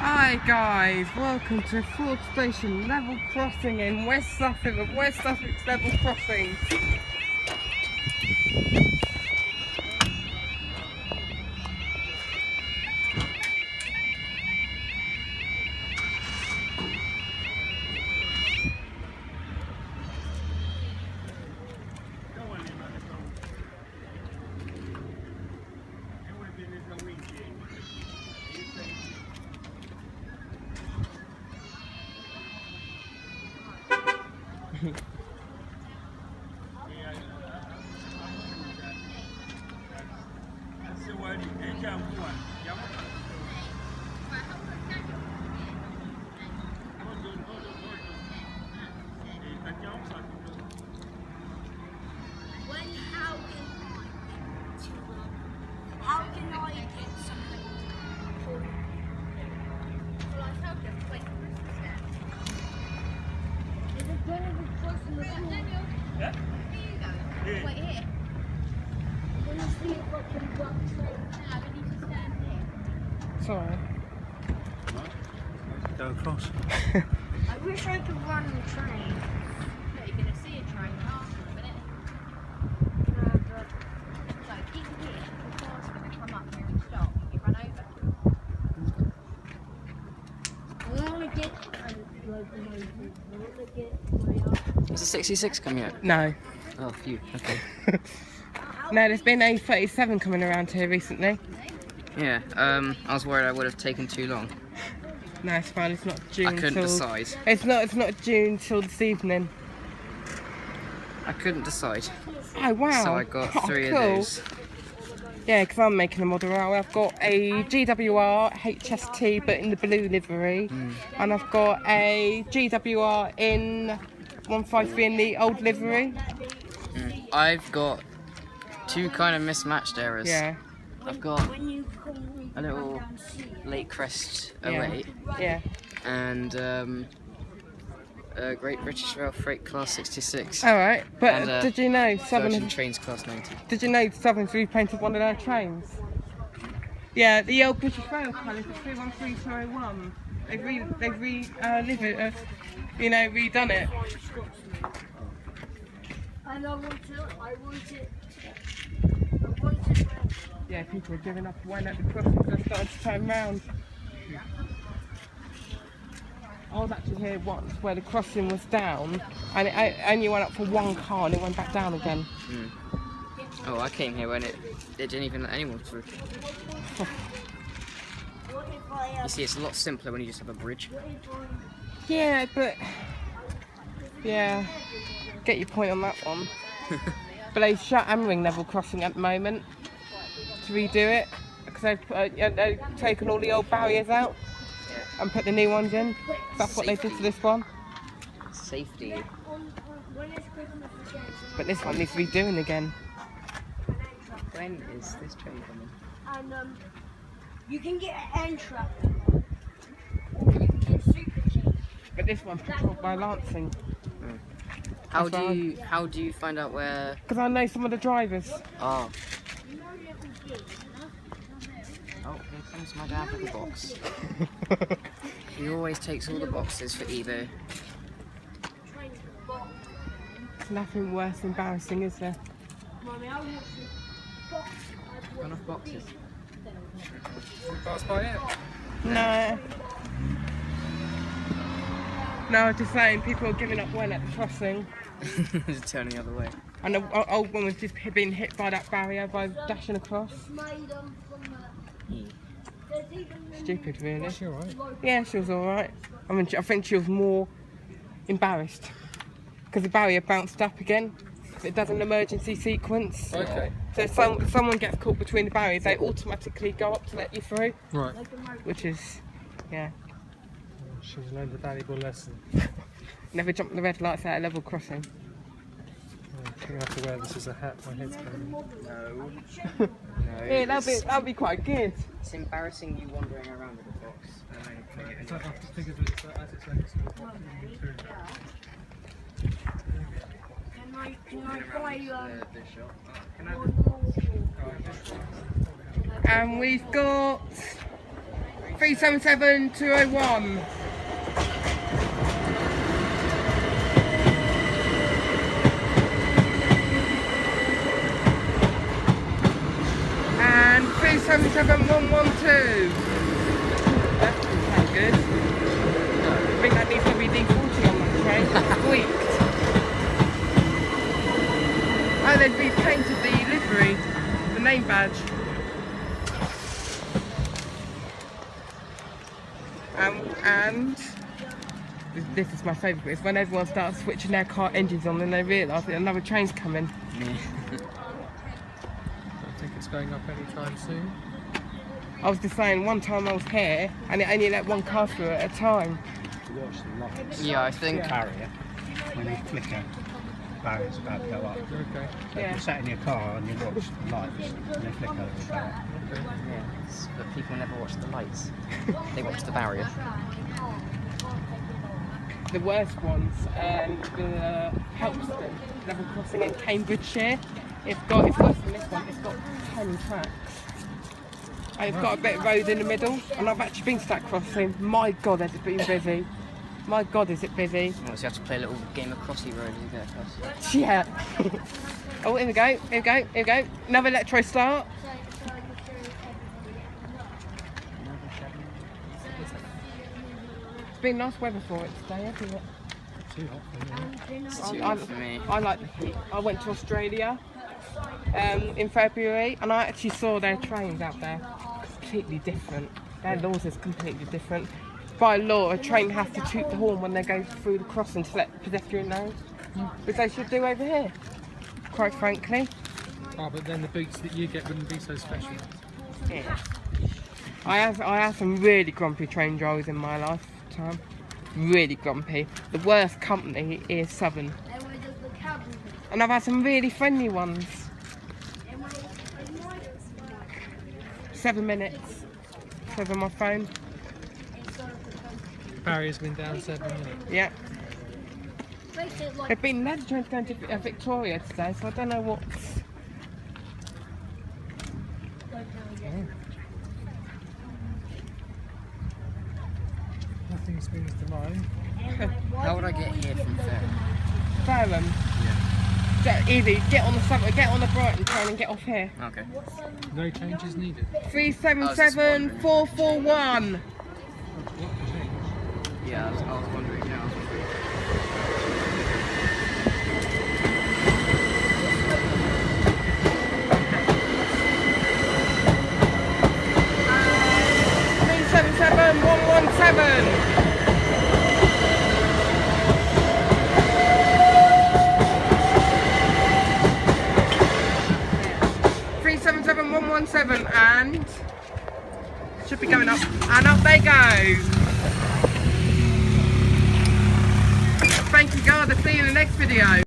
Hi guys, welcome to 4th Station Level Crossing in West Sussex of West Sussex Level Crossings. How can I get something for you? Well, I hope there's a place for Christmas now. Is it going to be crossing the school? Yeah? Here you go. Wait here. Let me see if I can run straight. No, we need to stand here. Sorry. Go across. I wish I could run the train. Yeah, you're going to see a train after a minute. No, but... So, keep here. The car's going to come up here and stop. You run over. I want to get... Is a 66 coming out? No. Oh, phew. Okay. No, there's been a 37 coming around here recently. Yeah. I was worried I would have taken too long. No, it's fine, it's not June I couldn't till... decide. It's not June till this evening. I couldn't decide. Oh wow. So I got three cool. of those. Yeah, because I'm making a model out. I've got a GWR HST but in the blue livery. And I've got a GWR in 153 in the old livery. I've got two kind of mismatched errors. Yeah. I've got a little Lake Crest 08 Yeah. and a Great British Rail Freight Class 66. Alright, but And, did you know Virgin Southern Trains Class 90. Did you know Southern's repainted one of their trains? Yeah, the old British Rail colours, the 313201. They've redone it. And I want it. Yeah, people are giving up one at the crossings. They're starting to turn round. I was actually here once where the crossing was down and it only went up for one car and it went back down again. Oh, I came here when it didn't even let anyone through. You see, it's a lot simpler when you just have a bridge. Yeah, but... Yeah, get your point on that one. But they've shut Amring level crossing at the moment to redo it because they've taken all the old barriers out and put the new ones in. That's what they did to this one. Safety. But this one needs redoing again. When is this train coming? And you can get an end trap, or you can get super cheap. But this one's controlled by Lancing. How do you find out where? Because I know some of the drivers. Oh. Oh, here comes my dad with a box. He always takes all the boxes for eBay. It's nothing worse embarrassing, is there? Got enough boxes. Pass by it. No. No, I was just saying, people are giving up well at the crossing. Just turning the other way. And the old woman's just been hit by that barrier by dashing across. Stupid, really. She alright? Yeah, she was alright. I mean, I think she was more embarrassed because the barrier bounced up again. It does an emergency sequence. Okay. So if someone gets caught between the barriers, they automatically go up to let you through, Right. which is, yeah. She's learned a valuable lesson. Never jump the red lights at a level crossing. I'm going to have to wear this as a hat. My head's going. No. Yeah, that'll be quite good. It's embarrassing you wandering around with a box. I have to think of it as its own sort of Can I buy The shop. And we've got 377 201. And 377 112. That doesn't sound good. I think that needs to be D40 on that train. It's squeaked. Oh, they've repainted the livery, the name badge. And this is my favourite bit, is when everyone starts switching their car engines on and they realise that another train's coming. I don't think it's going up anytime soon. I was just saying, one time I was here and it only let one car through at a time. To watch the lights. Yeah, I think. Barrier, when they flicker, barrier's about to go up. Okay. So if Yeah. you're sat in your car and you watch the lights and they flicker, it'll go up. Yes, but people never watch the lights. They watch the barrier. The worst ones, the Helpston level crossing in Cambridgeshire. It's worse than this one, it's got 10 tracks. It's got a bit of road in the middle, and I've actually been to that crossing. My God, has it been busy. My God, is it busy. Oh, so you have to play a little game of Crossy Road as you get across. Yeah. Oh, here we go, here we go, here we go. Another electro start. It's been nice weather for it today, hasn't it? Too hot for me. It's too hot for me. I like the heat. I went to Australia in February and I actually saw their trains out there. Completely different. Their laws is completely different. By law, a train has to toot the horn when they go through the crossing to let the pedestrian know, which they should do over here, quite frankly. Oh, but then the boots that you get wouldn't be so special. Yeah. I have some really grumpy train drivers in my lifetime. Really grumpy. The worst company is Southern. And I've had some really friendly ones. 7 minutes. Says on my phone. Barrier's been down 7 minutes. Yeah. They've been led trying to go into Victoria today, so I don't know what's. Nothing springs to mind. How would I get here from Fairham? Fairham. Yeah. Easy. Get on the Brighton train and get off here. Okay. No changes needed. 377 441. What change? Yeah, I was wondering. Yeah, I was wondering. Seven 117. 377 117 and should be going up and up they go. Thank you guys, I'll see you in the next video.